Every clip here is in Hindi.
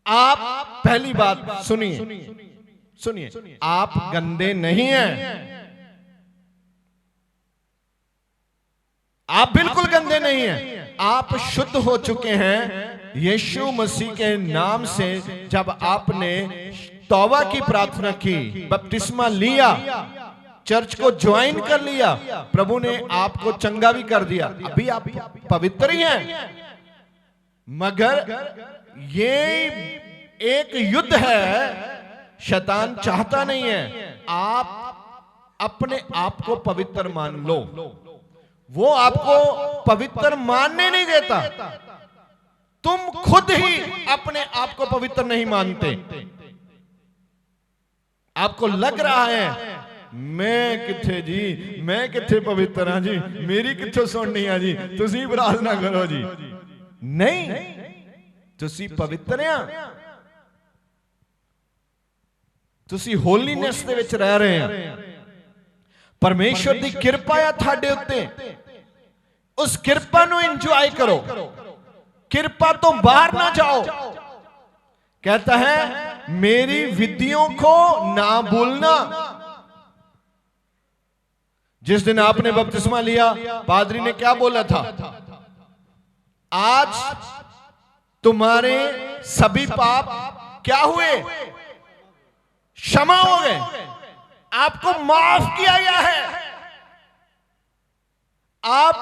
आप पहली बात सुनिए, आप गंदे नहीं हैं, आप बिल्कुल गंदे नहीं हैं, आप शुद्ध हो चुके हैं यीशु मसीह के नाम से। जब आपने तौबा की प्रार्थना की, बपतिस्मा लिया, चर्च को ज्वाइन कर लिया, प्रभु ने आपको चंगा भी कर दिया, अभी आप पवित्र ही हैं। मगर ये एक युद्ध है, शैतान चाहता नहीं है आप अपने आप को पवित्र मान लो, वो आपको पवित्र मानने नहीं देता। तुम खुद ही अपने आप को पवित्र नहीं मानते। आपको लग रहा है मैं किथे जी, मैं किथे पवित्र हाँ जी, मेरी किथों सुननी है जी, तुसी प्रार्थना करो जी। नहीं, तुसी पवित्र हैं, तुसी होलीनेस दे विच रह रहे हैं। परमेश्वर दी किरपा है थाडे उत्ते, उस किरपा नु एंजॉय करो, किरपा तो बाहर ना जाओ। कहता है मेरी विधियों को ना भूलना। जिस दिन आपने बपतिस्मा लिया, पादरी ने क्या बोला था? आज तुम्हारे सभी पाप क्या हुए? क्षमा हो गए, आपको माफ किया गया है। आप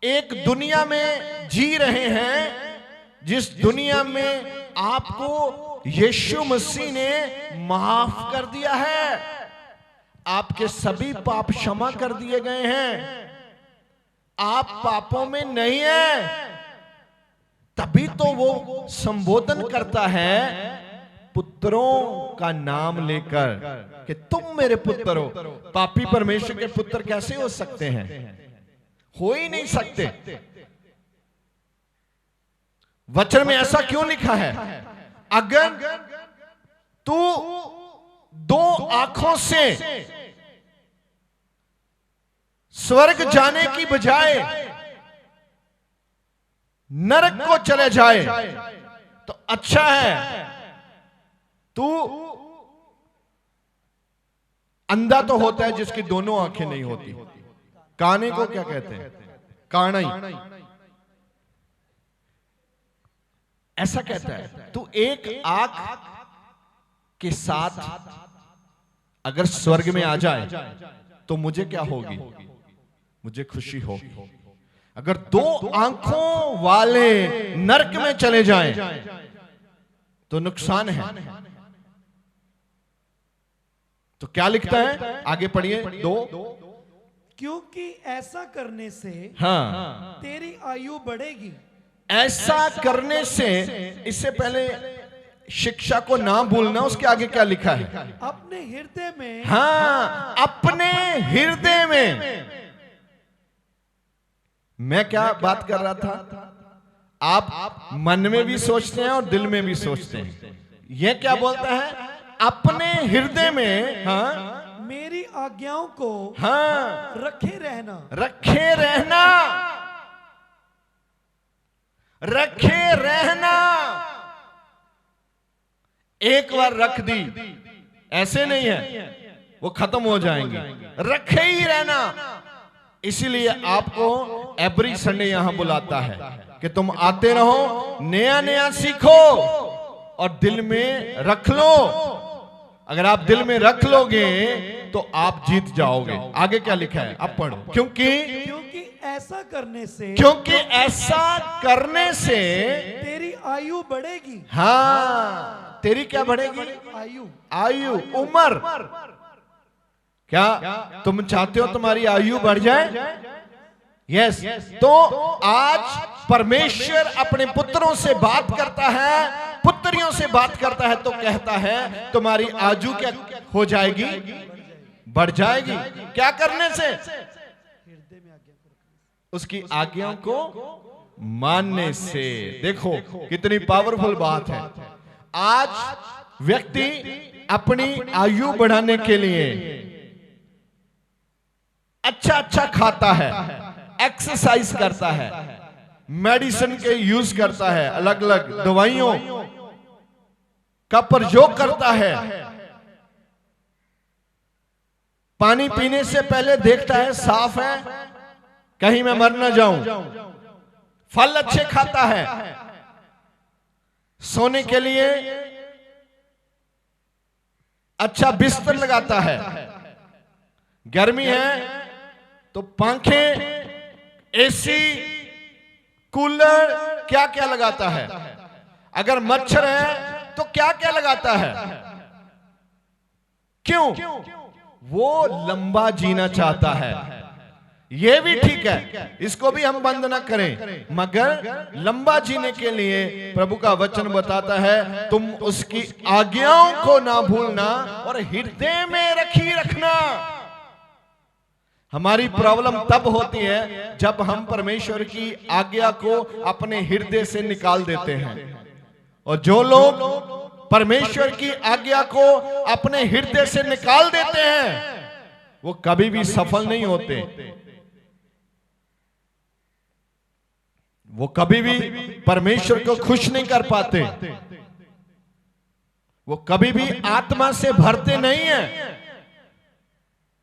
एक दुनिया में जी रहे हैं जिस दुनिया में आपको यीशु मसीह ने माफ कर दिया है, आपके सभी पाप क्षमा कर दिए गए हैं, आप पापों में नहीं हैं। तभी तो वो संबोधन करता है पुत्रों का नाम लेकर कि तुम मेरे पुत्र हो। पापी परमेश्वर के पुत्र कैसे हो सकते हैं? हो ही नहीं सकते। वचन में ऐसा क्यों लिखा है? अगर तू दो आंखों से स्वर्ग जाने की बजाय नरक को चले जाए तो अच्छा है। तू अंधा तो होता है जिसकी दोनों आंखें नहीं होती। काने को क्या कहते हैं? कानाई। ऐसा कहता है तू एक आंख के साथ अगर स्वर्ग में आ जाए तो मुझे क्या होगी? मुझे खुशी होगी। अगर दो आंखों वाले नरक में चले जाएं तो नुकसान है। तो क्या लिखता है? आगे पढ़िए। दो, क्योंकि ऐसा करने से हाँ तेरी आयु बढ़ेगी। ऐसा करने से, इससे पहले शिक्षा को ना भूलना, उसके आगे क्या लिखा है? अपने हृदय में, हाँ अपने हृदय में। मैं क्या बात कर रहा था? आप मन में भी सोचते हैं और दिल में भी सोचते हैं। यह क्या बोलता है? अपने हृदय में हाँ मेरी आज्ञाओं को हाँ रखे रहना, रखे रहना, रखे रहना। एक बार रख दी ऐसे नहीं है, वो खत्म हो जाएंगे। रखे ही रहना। इसीलिए आपको एवरी संडे यहां बुलाता है कि तुम आते रहो, नया नया सीखो और दिल में रख लो। अगर आप दिल में रख लोगे तो आप जीत जाओगे। आगे क्या लिखा है? अब पढ़ो। क्योंकि ऐसा करने से, क्योंकि ऐसा करने से तेरी आयु बढ़ेगी। हाँ तेरी क्या बढ़ेगी? आयु, आयु, उम्र। क्या तुम चाहते हो तुम्हारी आयु बढ़ जाए? यस। तो आज परमेश्वर अपने पुत्रों से बात करता है, पुत्रियों से बात करता है, तो कहता है तुम्हारी आयु क्या हो जाएगी? बढ़ जाएगी। क्या करने से? उसकी आज्ञाओं को मानने से। देखो कितनी पावरफुल बात है। आज व्यक्ति अपनी आयु बढ़ाने के लिए अच्छा अच्छा खाता है, एक्सरसाइज करता है, मेडिसिन के यूज करता है, अलग अलग दवाइयों का प्रयोग करता है। पानी पीने से पहले देखता है साफ है, कहीं मैं मर न जाऊं। फल अच्छे खाता है, सोने के लिए अच्छा बिस्तर लगाता है। गर्मी है तो पंखे, एसी, कूलर क्या क्या लगाता है। अगर मच्छर है तो क्या क्या लगाता है। क्यों? वो लंबा जीना चाहता है। ये भी ठीक है, इसको भी हम बंद ना करें, मगर लंबा जीने के लिए प्रभु का वचन बताता है तुम उसकी आज्ञाओं को ना भूलना और हृदय में रखना। हमारी प्रॉब्लम तब होती है जब हम परमेश्वर की आज्ञा को अपने हृदय से निकाल देते हैं। और जो लोग परमेश्वर की आज्ञा को अपने हृदय से निकाल देते हैं वो कभी भी सफल नहीं होते। वो कभी भी परमेश्वर को खुश नहीं कर पाते। वो कभी भी आत्मा से भरते नहीं हैं।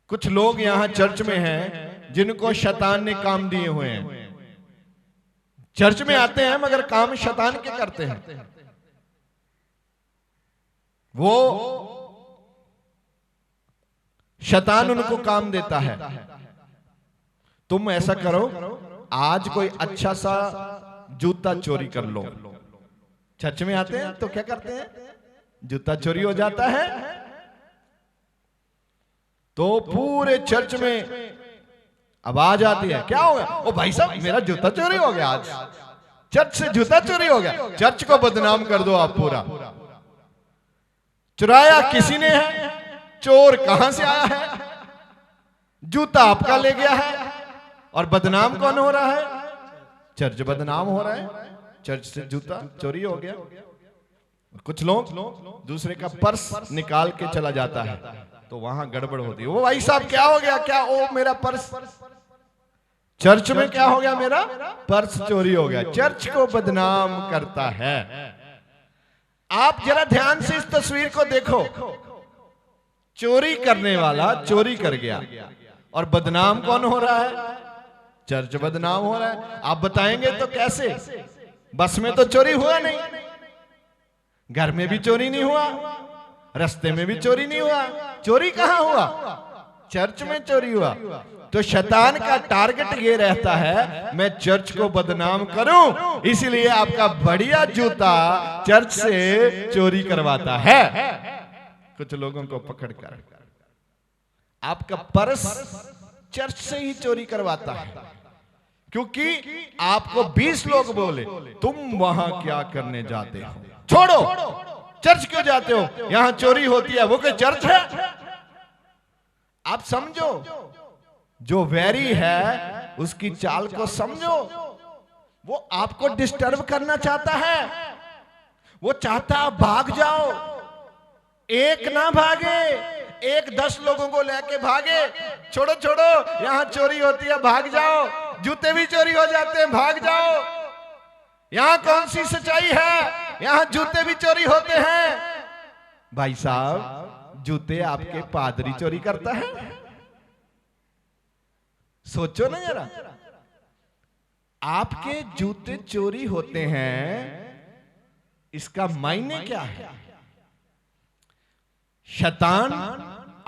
कुछ लोग यहां चर्च में हैं जिनको शैतान ने काम दिए हुए हैं। चर्च में आते हैं मगर काम शैतान के करते हैं। वो शैतान उनको काम देता है। तुम ऐसा करो, आज कोई अच्छा सा जूता चोरी कर लो। चर्च में आते हैं तो क्या करते हैं, जूता चोरी हो जाता है तो पूरे चर्च में आवाज आती है, क्या हो गया? ओ भाई साहब मेरा जूता चोरी हो गया, आज चर्च से जूता चोरी हो गया। चर्च को बदनाम कर दो आप पूरा। चुराया किसी ने है, चोर कहां से आया है, जूता आपका ले गया है। और बदनाम कौन हो रहा है? चर्च बदनाम हो रहा है। चर्च से जूता चोरी हो गया। कुछ लोग दूसरे का पर्स निकाल के चला जाता है तो वहां गड़बड़ होती है। वो भाई साहब क्या हो गया? क्या? ओ मेरा पर्स, चर्च में क्या हो गया? मेरा पर्स चोरी हो गया। चर्च को बदनाम करता है। आप जरा ध्यान से इस तस्वीर को देखो। चोरी करने वाला चोरी कर गया और बदनाम कौन हो रहा है? चर्च बदनाम हो रहा है। आप बताएंगे तो कैसे? बस में तो चोरी हुआ नहीं, घर में भी चोरी नहीं हुआ, रास्ते में भी चोरी नहीं हुआ। चोरी कहां हुआ? चर्च में चोरी हुआ। तो शैतान का टारगेट ये रहता है मैं चर्च को बदनाम करूं, इसलिए आपका बढ़िया जूता चर्च से चोरी करवाता है। कुछ लोगों को पकड़कर आपका पर्स चर्च से ही चोरी करवाता है, क्योंकि आपको 20 लोग बोले तुम वहां क्या करने जाते हो, छोड़ो, चर्च क्यों जाते हो, यहां चोरी होती है। वो कोई चर्च है? आप समझो, जो वैरी है उसकी चाल को समझो। वो आपको डिस्टर्ब करना चाहता है। वो चाहता आप भाग जाओ। एक ना भागे, एक 10 लोगों को लेके भागे। छोड़ो छोड़ो, यहां चोरी होती है, भाग जाओ। जूते भी चोरी हो जाते हैं, भाग जाओ। यहां कौन सी सच्चाई है? यहां जूते भी चोरी होते हैं। भाई साहब, जूते आपके पादरी चोरी करता है? सोचो ना जरा, आपके जूते चोरी होते हैं, इसका मायने क्या है? शैतान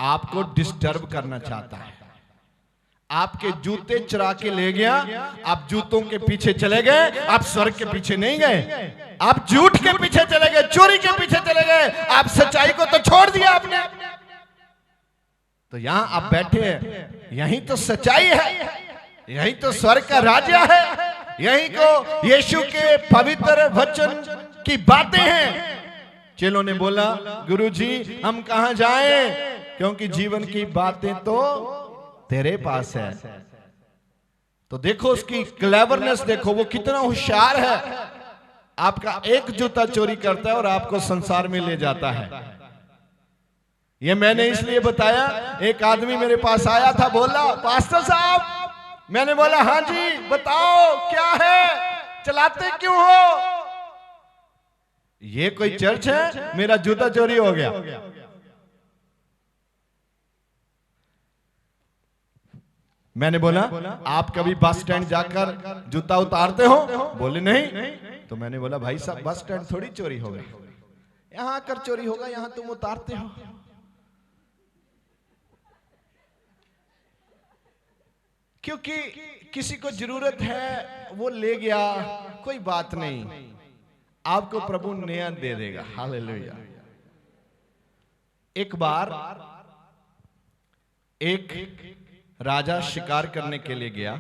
आपको डिस्टर्ब करना चाहता है। आपके जूते चुरा के ले गया, आप जूतों के पीछे चले गए, आप स्वर्ग के पीछे नहीं गए, आप झूठ के पीछे चले गए, चोरी के पीछे चले गए, आप सच्चाई को तो छोड़ दिया आपने। तो यहां आप बैठे हैं, यही तो सच्चाई है, यही तो स्वर्ग का राज्य है, यही को यीशु के पवित्र वचन की बातें हैं। चेलों ने बोला, गुरुजी हम कहां जाएं, क्योंकि जीवन की बातें तो तेरे पास है। तो देखो उसकी क्लेवरनेस, देखो वो कितना होशियार है। आपका एक जूता चोरी करता है और आपको संसार में ले जाता है। ये मैंने इसलिए बताया, एक आदमी मेरे पास आया था, बोला पास्टर साहब, मैंने बोला हाँ जी बताओ क्या है। चलाते क्यों हो? ये कोई चर्च है? मेरा जूता चोरी हो गया। मैंने बोला आप कभी बस स्टैंड जाकर जूता उतारते हो? बोले नहीं। तो मैंने बोला भाई साहब बस स्टैंड थोड़ी चोरी होगा, यहां आकर चोरी होगा, यहां तुम उतारते हो। क्योंकि किसी को जरूरत है वो ले गया, कोई बात नहीं, आपको प्रभु नया दे देगा। हालेलुया। एक बार एक राजा शिकार करने के लिए गया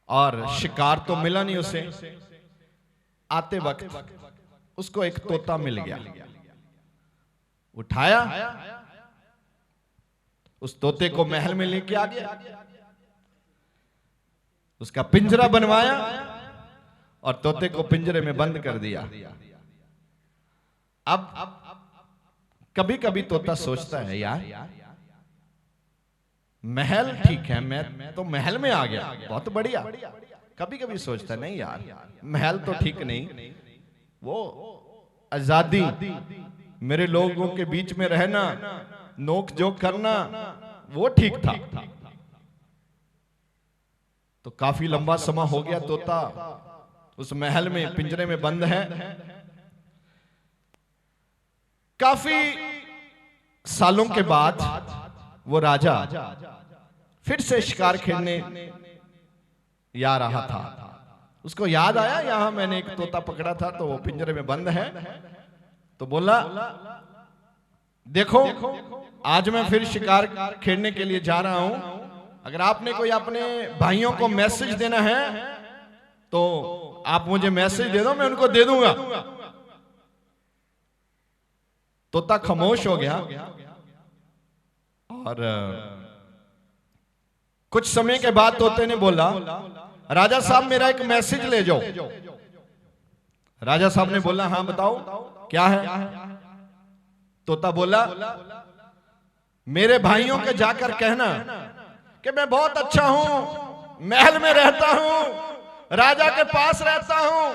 और शिकार तो मिला नहीं उसे। आते वक्त उसको एक तोता मिल गया, उठाया, उस तोते को महल में लेके आ गया, उसका पिंजरा बनवाया और तोते को पिंजरे में बंद कर दिया। अब कभी कभी तोता सोचता है यार महल ठीक है, मैं तो महल में आ गया, बहुत बढ़िया। कभी कभी सोचता है नहीं यार महल तो ठीक नहीं, वो आजादी, मेरे लोगों के बीच में रहना, नोक जोक करना, वो ठीक था। तो काफी लंबा समय हो गया तोता उस महल में पिंजरे में बंद है। काफी सालों के बाद वो राजा फिर से शिकार खेलने जा रहा था। उसको याद आया यहां मैंने एक तोता पकड़ा था तो वो पिंजरे में बंद है। तो बोला देखो आज मैं फिर शिकार खेलने के लिए जा रहा हूं, अगर आपने कोई अपने भाइयों को मैसेज देना है तो आप मुझे मैसेज दे दो, मैं उनको दे दूंगा। तोता खामोश हो गया और कुछ समय के बाद तोते ने बोला राजा साहब मेरा एक मैसेज ले जाओ। राजा साहब ने बोला हाँ बताओ क्या है। तोता बोला मेरे भाइयों के जाकर कहना कि मैं बहुत अच्छा हूं, महल में रहता हूं, राजा के पास रहता हूं,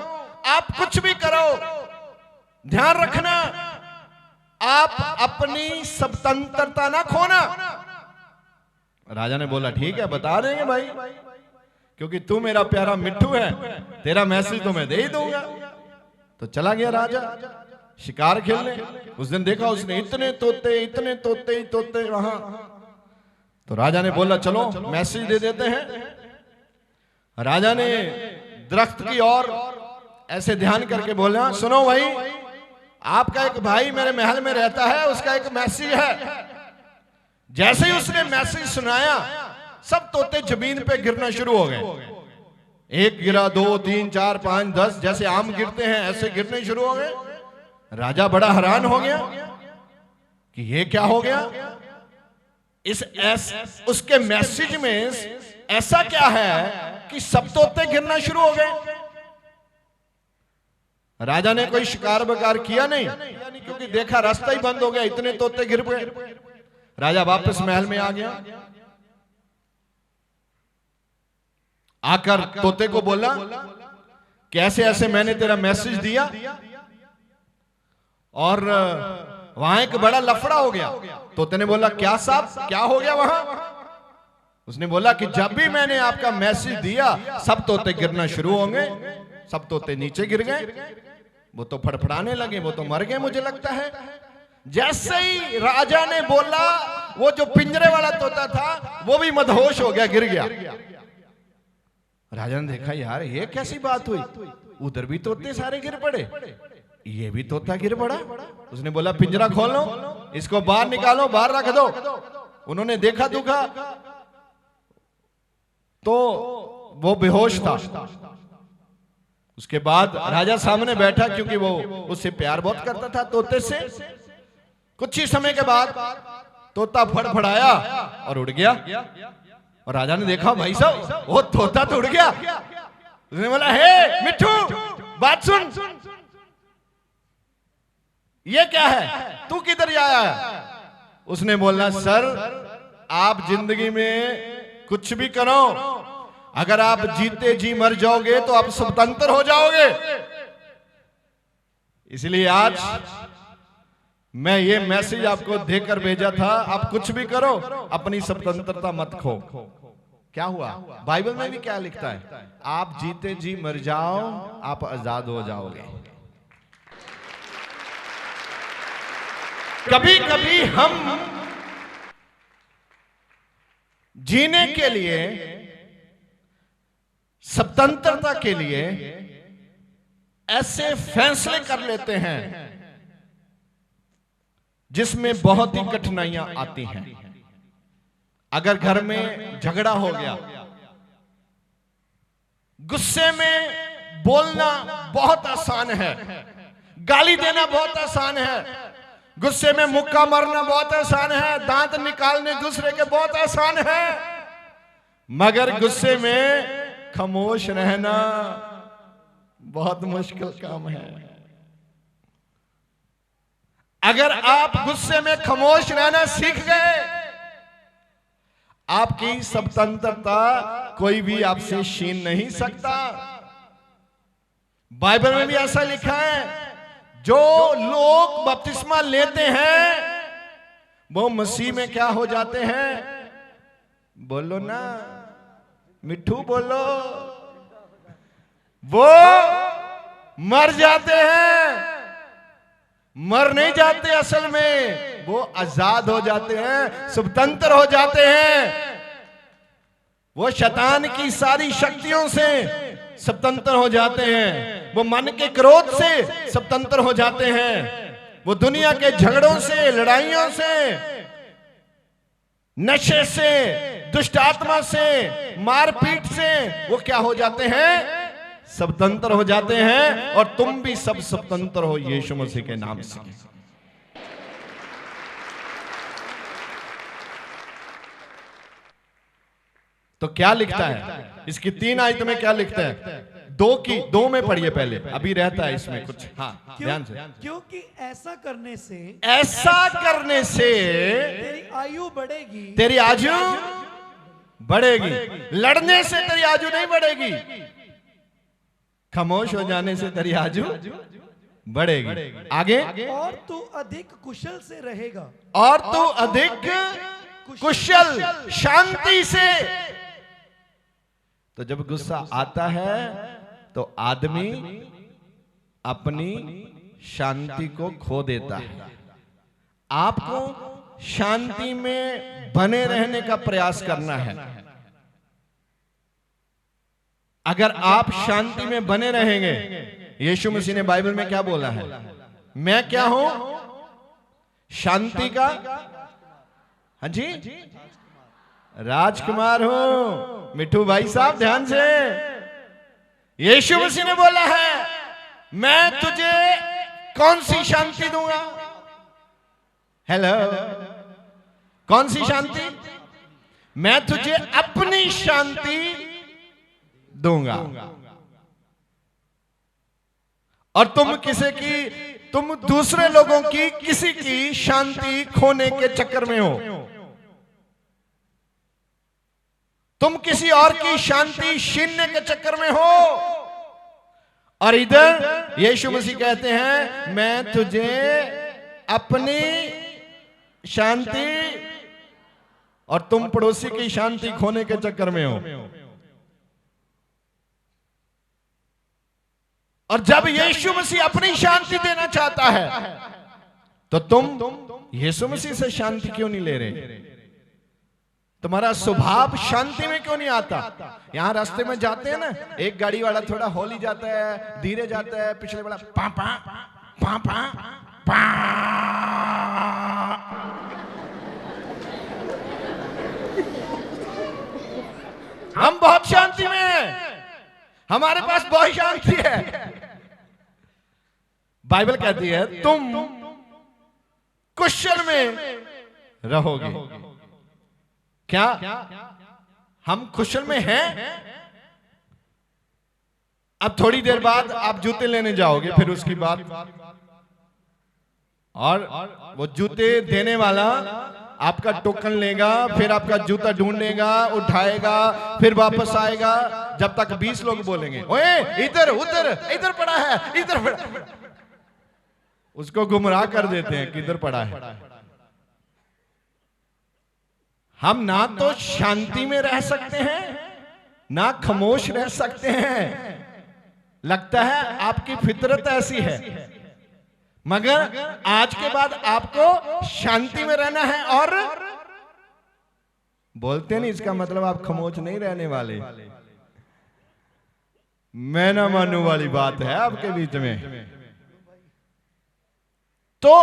आप कुछ भी करो ध्यान रखना आप अपनी स्वतंत्रता ना खोना। राजा ने बोला ठीक है बता देंगे भाई, क्योंकि तू मेरा प्यारा मिट्ठू है, तेरा मैसेज तो मैं दे ही दूंगा। तो चला गया राजा शिकार खेलने। उस दिन देखा उसने इतने तोते वहां। तो राजा ने बोला चलो मैसेज दे देते हैं। राजा ने दरख्त की ओर ऐसे ध्यान करके बोला सुनो भाई, आपका एक भाई मेरे महल में रहता है, उसका एक मैसेज है। जैसे ही उसने मैसेज सुनाया सब तोते जमीन पे गिरना शुरू हो गए। एक गिरा, 2, 3, 4, 5, 10 जैसे आम गिरते हैं ऐसे गिरने शुरू हो गए। राजा बड़ा हैरान हो गया कि ये क्या हो गया, उसके मैसेज में ऐसा क्या है कि सब तोते गिरना शुरू हो गए। राजा ने कोई शिकार बकार किया नहीं, क्योंकि देखा रास्ता ही बंद हो गया, इतने तोते गिर गए। राजा वापस महल में आ गया, आकर तोते को बोला कि ऐसे ऐसे मैंने तेरा मैसेज दिया और वहां एक बड़ा लफड़ा हो गया। तोते ने बोला क्या साहब क्या हो गया वहां। उसने बोला कि जब भी मैंने आपका मैसेज दिया सब तोते गिरना शुरू होंगे। सब तोते नीचे गिर गए, वो तो फड़फड़ाने लगे, वो तो मर गए मुझे लगता है। जैसे ही राजा ने बोला वो जो पिंजरे वाला तोता था वो भी मदहोश हो गया, गिर गया। राजा ने देखा यार ये कैसी बात हुई, उधर भी तोते सारे गिर पड़े, ये भी तोता गिर पड़ा। उसने बोला पिंजरा खोलो, इसको बाहर निकालो, बाहर रख दो। उन्होंने देखा दुखा तो वो बेहोश था। उसके बाद राजा सामने बैठा, क्योंकि वो उससे प्यार बहुत करता था तोते से। कुछ ही समय के बाद तोता फड़फड़ाया और उड़ गया। और राजा ने देखा भाई साहब वो तोता तो उड़ गया। उसने बोला हे मिट्ठू बात सुन, ये क्या है, तू किधर आया है। उसने बोला सर आप जिंदगी में कुछ भी करो, अगर आप जीते जी मर जाओगे तो आप स्वतंत्र हो जाओगे। इसलिए आज मैं ये मैसेज आपको देकर भेजा था, आप कुछ भी करो, अपनी स्वतंत्रता मत खो। क्या हुआ? बाइबल में भी क्या लिखता है? आप जीते जी मर जाओ, आप आजाद हो जाओगे। कभी कभी हम जीने के लिए, स्वतंत्रता के लिए ऐसे फैसले कर लेते हैं जिसमें बहुत ही कठिनाइयां आती हैं। अगर घर में झगड़ा हो गया, गुस्से में बोलना बहुत आसान है, गाली देना बहुत आसान है, गुस्से में मुक्का मारना बहुत आसान है, दांत निकालने दूसरे के बहुत आसान है, मगर गुस्से में खामोश रहना बहुत मुश्किल काम है। अगर आप गुस्से में खामोश रहना सीख गए, आपकी स्वतंत्रता कोई भी आपसे छीन नहीं सकता। बाइबल में भी ऐसा लिखा है, जो लोग बपतिस्मा लेते हैं वो मसीह में क्या हो जाते हैं? बोलो ना मिठू, बोलो। वो मर जाते हैं। मर नहीं जाते, असल में वो आजाद हो जाते हैं, स्वतंत्र हो जाते हैं। वो शैतान की सारी शक्तियों से स्वतंत्र हो जाते हैं। वो मन के क्रोध से स्वतंत्र हो जाते हैं। वो दुनिया के झगड़ों से, लड़ाइयों से, नशे से, दुष्ट आत्मा से, मारपीट से वो क्या हो जाते हैं? स्वतंत्र हो जाते हैं। और तुम भी सब स्वतंत्र हो यीशु मसीह के नाम से। तो क्या लिखता है? इसकी 3 आयत में क्या लिखता है? 2 में पढ़िए पहले, अभी रहता है इसमें कुछ। हाँ, ध्यान से। क्योंकि ऐसा करने से तेरी आयु बढ़ेगी। तेरी आयु बढ़ेगी। लड़ने से तेरी आयु नहीं बढ़ेगी, खामोश हो जाने से तेरी आयु बढ़ेगी। आगे, और तू अधिक कुशल से रहेगा। और तू अधिक कुशल, शांति से। तो जब गुस्सा आता है तो आदमी अपनी शांति को खो देता है। आपको शांति में बने रहने का प्रयास करना है। अगर आप शांति में बने रहेंगे, यीशु मसीह ने बाइबल में क्या बोला है? मैं क्या हूं? शांति का, हाँ जी, राजकुमार हूं। मिठू भाई साहब ध्यान से, यीशु मसीह ने बोला है, मैं तुझे कौन सी शांति दूंगा? हेलो, कौन सी शांति? मैं तुझे अपनी शांति दूंगा। और तुम दूसरे लोगों की, किसी की शांति खोने के चक्कर में हो। तुम किसी और की शांति छीनने के चक्कर में हो। और इधर यीशु मसीह कहते हैं, मैं तुझे अपनी शांति, और तुम पड़ोसी की शांति खोने के चक्कर में हो। और जब यीशु मसीह अपनी शांति देना चाहता है तो तुम यीशु मसीह से शांति क्यों नहीं ले रहे? तुम्हारा स्वभाव शांति में क्यों नहीं आता? यहां रास्ते में जाते हैं ना, एक गाड़ी वाला थोड़ा हौली जाता है, धीरे जाता है, पिछले वाला पा पा पा पा पा। हम बहुत शांति में हैं, हमारे पास बहुत शांति है। बाइबल कहती है तुम कुशल में रहोगे। क्या हम कुशल में हैं? अब थोड़ी देर बाद आप जूते लेने जाओगे, फिर उसकी बाद, और वो जूते देने वाला आपका टोकन लेगा, फिर आपका जूता ढूंढेगा, उठाएगा, फिर वापस आएगा, जब तक 20 लोग बोलेंगे ओए इधर उधर इधर पड़ा है, इधर पड़ा, उसको गुमराह कर देते हैं किधर पड़ा है। हम ना तो शांति में रह सकते हैं ना खामोश रह सकते हैं। लगता है आपकी फितरत ऐसी है, मगर आज के बाद आपको शांति में रहना है। और बोलते नहीं इसका मतलब आप खामोश नहीं रहने वाले। मैं ना मानू वाली बात है आपके बीच में। तो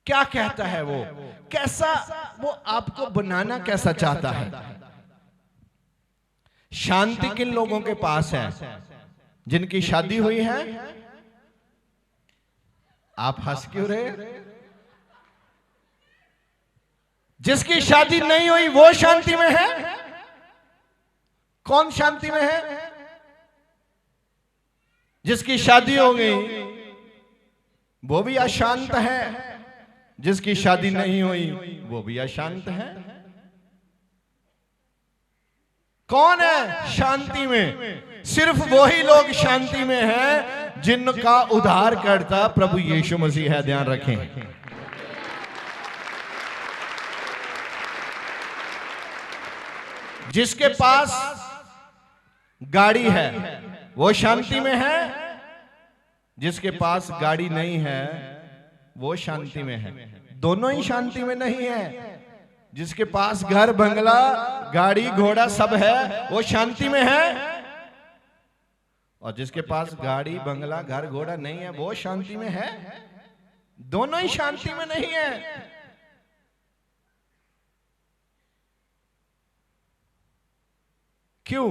क्या कहता है वो, कैसा वो आपको बनाना कैसा चाहता है। शांति किन लोगों के पास है, जिनकी शादी हुई है। आप हंस क्यों रहे। जिसकी शादी नहीं हुई वो शांति में है। कौन शांति में है। जिसकी शादी हो गई वो भी अशांत है, जिसकी शादी नहीं हुई वो भी अशांत है। कौन है शांति में। सिर्फ वही लोग शांति में हैं जिनका उद्धारकर्ता प्रभु यीशु मसीह है। ध्यान रखें। जिसके पास गाड़ी है वो शांति में है, जिसके पास गाड़ी नहीं है वो शांति में है। दोनों ही शांति में नहीं है। जिसके पास घर बंगला गाड़ी घोड़ा सब है वो शांति में है, और जिसके पास गाड़ी बंगला घर घोड़ा नहीं है वो शांति में है। दोनों ही शांति में नहीं है। क्यों।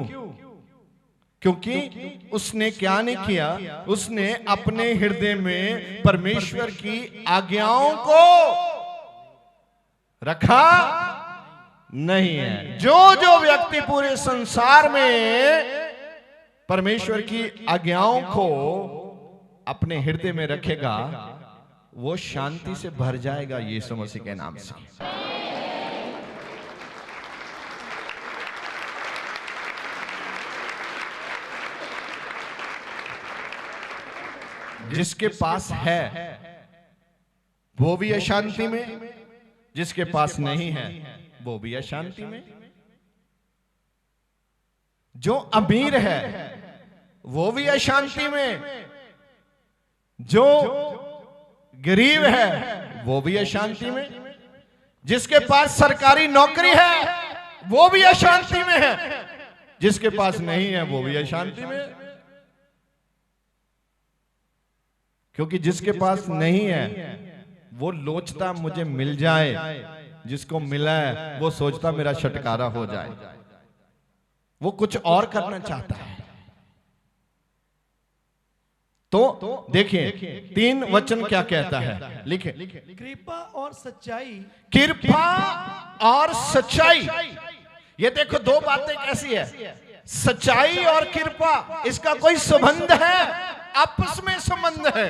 क्योंकि उसने क्या नहीं किया, उसने अपने हृदय में परमेश्वर की आज्ञाओं को रखा नहीं है। जो व्यक्ति पूरे संसार में परमेश्वर की आज्ञाओं को अपने हृदय में रखेगा वो शांति से भर जाएगा यीशु मसीह के नाम से। जिसके पास है वो भी अशांति में, जिसके पास नहीं है वो भी अशांति में। जो अमीर है वो भी अशांति में, जो गरीब है वो भी अशांति में, जिसके पास सरकारी नौकरी है वो भी अशांति में है, जिसके पास नहीं है वो भी अशांति में। क्योंकि जिसके पास नहीं है वो लोचता मुझे मिल जाए, जिसको मिला है वो सोचता मेरा छुटकारा हो जाए, वो कुछ और करना चाहता है। तो देखिए 3 वचन क्या कहता है, लिखे। कृपा और सच्चाई। कृपा और सच्चाई, ये देखो 2 बातें कैसी है। सच्चाई और कृपा, इसका कोई संबंध है, आपस में संबंध है।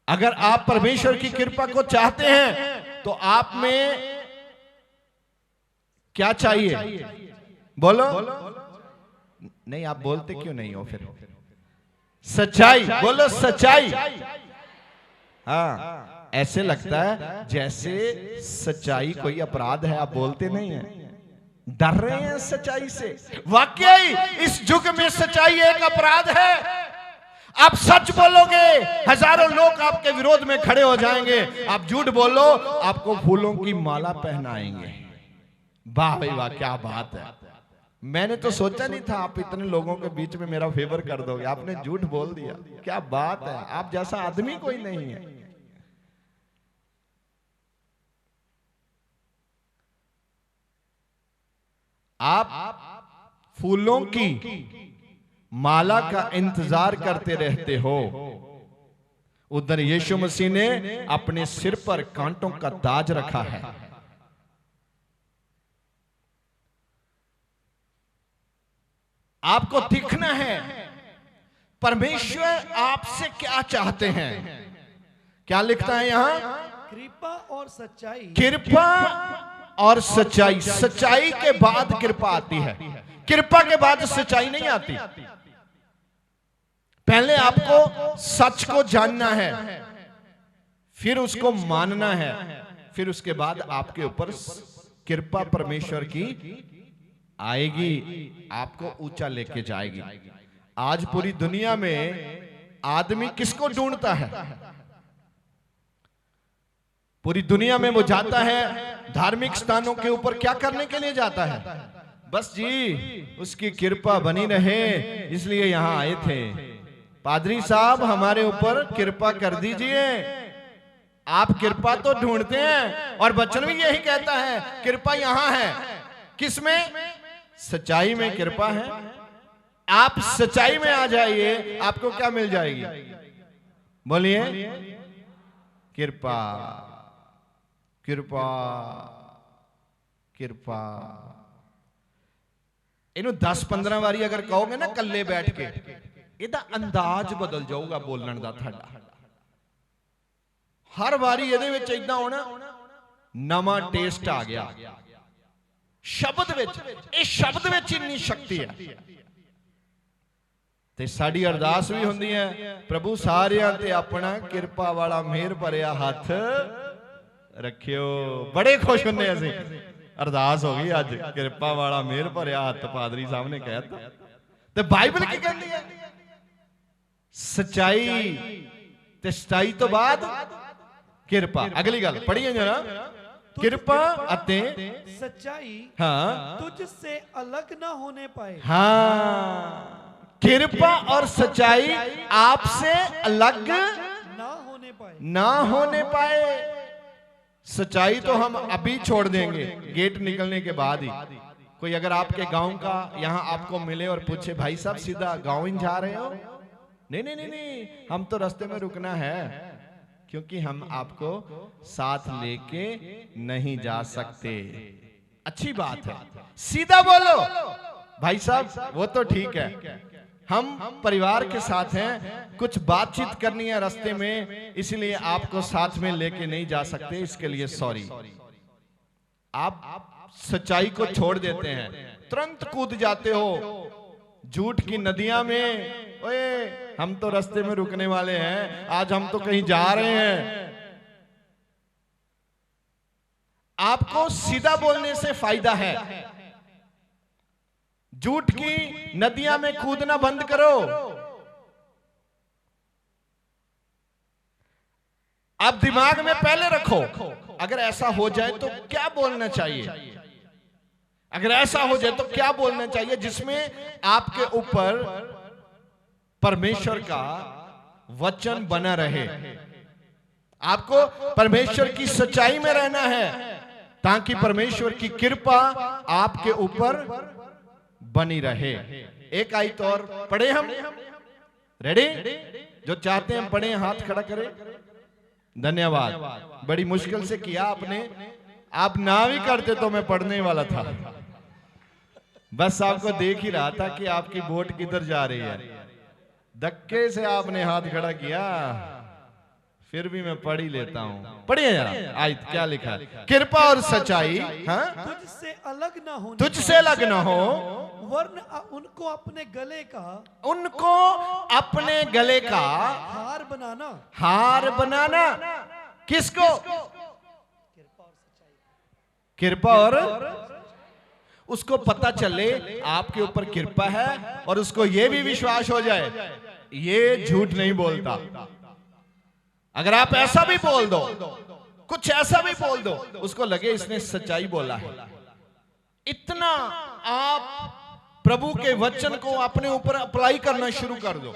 अगर आप परमेश्वर की कृपा को चाहते हैं तो आप में क्या चाहिए, बोलो। नहीं आप बोलते क्यों नहीं हो फिर। सच्चाई, बोलो सच्चाई। हाँ, ऐसे लगता है जैसे सच्चाई कोई अपराध है, आप बोलते नहीं है, डर रहे हैं सच्चाई से। वाकई इस युग में सच्चाई एक अपराध है। आप सच बोलोगे हजारों लोग आपके विरोध में खड़े हो जाएंगे, आप झूठ बोलो आपको फूलों की माला पहनाएंगे। वाह भाई वाह, क्या बात है। मैंने तो सोचा नहीं था आप इतने लोगों के बीच में मेरा फेवर कर दोगे, आपने झूठ बोल दिया, क्या बात है। आप जैसा आदमी कोई नहीं है। आप फूलों की माला का इंतजार करते रहते हो, उधर यीशु मसीह ने अपने सिर पर कांटों का ताज रखा है। आपको दिखना है परमेश्वर आपसे क्या चाहते हैं। क्या लिखता है यहां, कृपा और सच्चाई, कृपा और सच्चाई। सच्चाई के बाद कृपा आती है, कृपा के बाद सच्चाई नहीं आती। पहले आपको सच को जानना है, फिर उसको मानना है, फिर उसके बाद आपके ऊपर कृपा परमेश्वर की आएगी, आपको ऊंचा लेके जाएगी। आज पूरी दुनिया में आदमी किसको ढूंढता है? पूरी दुनिया में वो जाता है धार्मिक स्थानों के ऊपर, क्या करने के लिए जाता है? बस जी उसकी कृपा बनी रहे इसलिए यहां आए थे। पादरी साहब हमारे ऊपर कृपा कर दीजिए। आप कृपा तो ढूंढते हैं और वचन भी यही कहता है कृपा यहां है। किसमें? सच्चाई में कृपा है। आप सच्चाई में आ जाइए, आपको क्या मिल जाएगी? बोलिए कृपा, कृपा, कृपा। इन्हों 10-15 बारी अगर कहोगे ना कल्ले बैठ के, ਇਹਦਾ अंदाज बदल जाऊगा बोलने का ਤੁਹਾਡਾ। हर बारी ਇਹਦੇ ਵਿੱਚ ਇਦਾਂ ਹੋਣਾ ਨਵਾਂ ਟੇਸਟ ਆ ਗਿਆ शब्द ਵਿੱਚ। ਇਹ शब्द ਵਿੱਚ ਇੰਨੀ ਸ਼ਕਤੀ ਹੈ। ਤੇ ਸਾਡੀ ਅਰਦਾਸ ਵੀ ਹੁੰਦੀ ਹੈ ਪ੍ਰਭੂ ਸਾਰਿਆਂ ਤੇ ਆਪਣਾ ਕਿਰਪਾ ਵਾਲਾ ਮਿਹਰ ਭਰਿਆ ਹੱਥ ਰੱਖਿਓ। ਬੜੇ ਖੁਸ਼ ਹੁੰਦੇ ਅਸੀਂ। ਅਰਦਾਸ ਹੋ ਗਈ ਅੱਜ, ਕਿਰਪਾ ਵਾਲਾ ਮਿਹਰ ਭਰਿਆ ਹੱਥ ਪਾਦਰੀ ਸਾਹਿਬ ਨੇ ਕਹਿਤਾ। ਤੇ ਬਾਈਬਲ ਕੀ ਕਹਿੰਦੀ ਹੈ? ਸਚਾਈ ਤੇ ਸਚਾਈ ਤੋਂ ਬਾਅਦ ਕਿਰਪਾ। ਅਗਲੀ ਗੱਲ ਪੜ੍ਹੀਏ ਜਰਾ। कृपा अते सच्चाई हाँ तुझसे अलग ना होने पाए। हाँ, कृपा और सच्चाई आपसे अलग ना होने पाए, ना होने पाए। सच्चाई तो हम अभी छोड़ देंगे गेट निकलने के बाद ही। कोई अगर आपके गांव का यहां आपको मिले और पूछे भाई साहब सीधा गांव ही जा रहे हो? नहीं नहीं नहीं नहीं, हम तो रास्ते में रुकना है क्योंकि हम आपको साथ लेके नहीं जा सकते। अच्छी बात है, सीधा बोलो भाई साहब वो तो ठीक है, हम परिवार के साथ हैं, कुछ बातचीत करनी है रास्ते में इसलिए आपको साथ में लेके नहीं जा सकते, इसके लिए सॉरी। आप सच्चाई को छोड़ देते हैं, तुरंत कूद जाते हो झूठ की नदियां में। ओए हम तो रास्ते में रुकने वाले हैं, आज हम तो कहीं जा रहे हैं। आपको सीधा बोलने से फायदा है, झूठ की नदियां में कूदना बंद करो। आप दिमाग में पहले रखो अगर ऐसा हो जाए तो क्या बोलना चाहिए, अगर ऐसा हो जाए तो क्या बोलना चाहिए जिसमें आपके ऊपर परमेश्वर का वचन बना रहे। आपको परमेश्वर की सच्चाई में रहना है ताकि परमेश्वर की कृपा आपके ऊपर बनी रहे। एक आयत और पढ़े हम, रेडी? जो चाहते हैं पढ़े, हाथ खड़ा करें। धन्यवाद, बड़ी मुश्किल से किया आपने, आप ना भी करते तो मैं पढ़ने वाला था, बस आपको देख ही रहा था कि आपकी वोट किधर जा रही है। धक्के से आपने हाथ खड़ा किया, फिर भी मैं पढ़ ही लेता हूं। पढ़िए जरा आयत क्या लिखा है। कृपा और सच्चाई हाँ तुझसे अलग ना हो, तुझसे अलग ना हो, वरन उनको अपने गले का, उनको अपने गले का हार बनाना, हार बनाना। किसको? कृपा और उसको पता चले आपके ऊपर कृपा है और उसको यह भी विश्वास हो जाए ये झूठ नहीं बोलता। अगर आप ऐसा भी बोल दो, कुछ ऐसा भी बोल दो, उसको लगे इसने सच्चाई बोला है। इतना आप प्रभु के वचन को अपने ऊपर अप्लाई करना शुरू कर दो।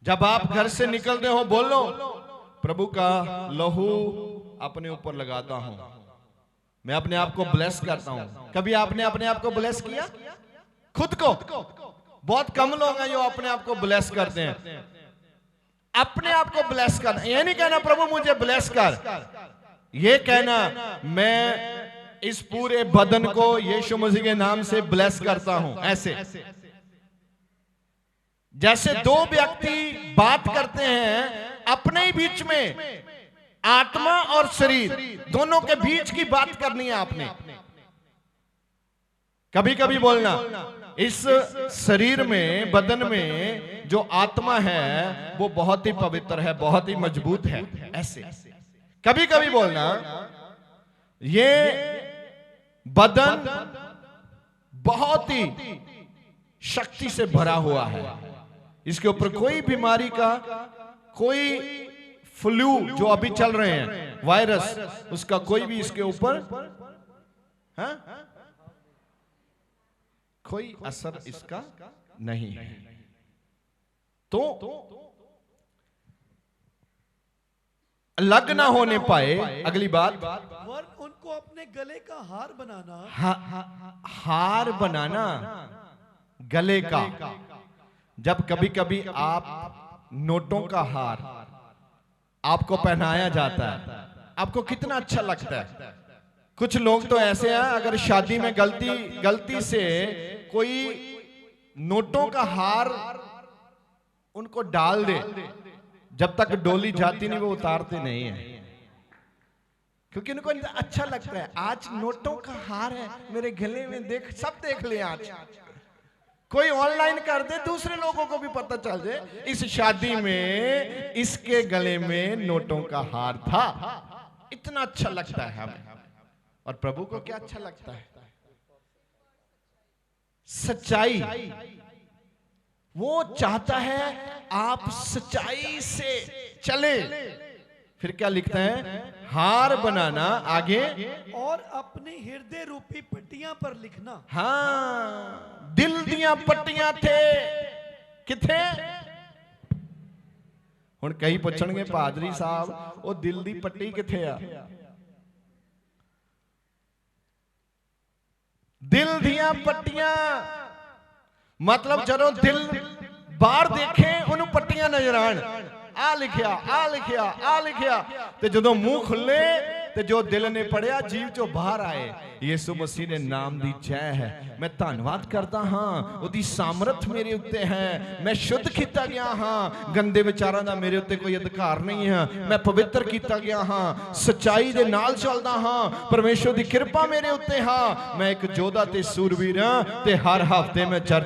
जब आप घर से निकलते हो बोलो प्रभु का लहू अपने ऊपर लगाता हूं, मैं अपने आप को ब्लेस करता हूं। कभी आपने अपने आप को ब्लेस किया? खुद को? बहुत कम लोग हैं जो अपने आप को ब्लेस करते हैं। अपने आप को ब्लेस करना, यह नहीं कहना प्रभु मुझे ब्लेस कर, यह कहना मैं इस पूरे बदन को यीशु मसीह के नाम से ब्लेस करता हूं। ऐसे जैसे दो व्यक्ति बात करते हैं अपने ही बीच में, आत्मा और शरीर दोनों के बीच की बात करनी है आपने। कभी कभी बोलना इस शरीर में, बदन में जो आत्मा है वो बहुत ही पवित्र है, बहुत ही मजबूत है, ऐसे। कभी कभी बोलना ये बदन बहुत ही शक्ति से भरा हुआ है, इसके ऊपर कोई बीमारी का, कोई फ्लू जो अभी चल रहे हैं, वायरस, उसका कोई भी इसके ऊपर कोई असर इसका नहीं है। तो अलग ना होने पाए। अगली बात, वरन उनको अपने गले का हार बनाना। हार बनाना गले का। जब कभी कभी आप नोटों का हार आपको पहनाया जाता है, आपको कितना अच्छा लगता है। कुछ लोग तो ऐसे हैं, अगर शादी में गलती से कोई नोटों का हार उनको डाल दे, जब तक डोली जाती नहीं वो उतारते नहीं है, क्योंकि उनको अच्छा लगता है। आज नोटों का हार है मेरे गले में, देख, सब देख ले। आज कोई ऑनलाइन कर दे, दूसरे लोगों को भी पता चल जाए इस शादी में इसके गले में नोटों का हार था। इतना अच्छा लगता है हमें। और प्रभु को क्या अच्छा लगता है? सच्चाई। वो चाहता है आप सच्चाई से चले। फिर क्या लिखता है? हार बनाना, आगे, और अपने हृदय रूपी पट्टियां पर लिखना। हाँ, दिल दिया पट्टियां थे किथे। हुण कई पुछणगे पादरी साहब वो दिल दी पट्टी किथे आ? दिल दिया पट्टियां मतलब जदों दिल बाहर देखे उन्होंने पट्टियां नजर आन, आ लिखिया, आ लिखिया, आ लिखिया, ते जदों मुंह खुले ते जो दिल ने पढ़िया जीव चो बाहर आए। यीशु मसीह ने नाम दी जय है। मैं धन्नवाद करता हाँ, उदी सामर्थ मेरे उत्ते है। मैं शुद्ध किया गया हाँ, गंदे विचारां दा मेरे उत्ते कोई अधिकार नहीं है। मैं पवित्र किया गया हाँ, सच्चाई दे नाल चलदा हाँ, परमेश्वर दी कृपा मेरे उत्ते हाँ। मैं एक जोधा ते सूरवीर हाँ, ते हर हफ्ते मैं चर्च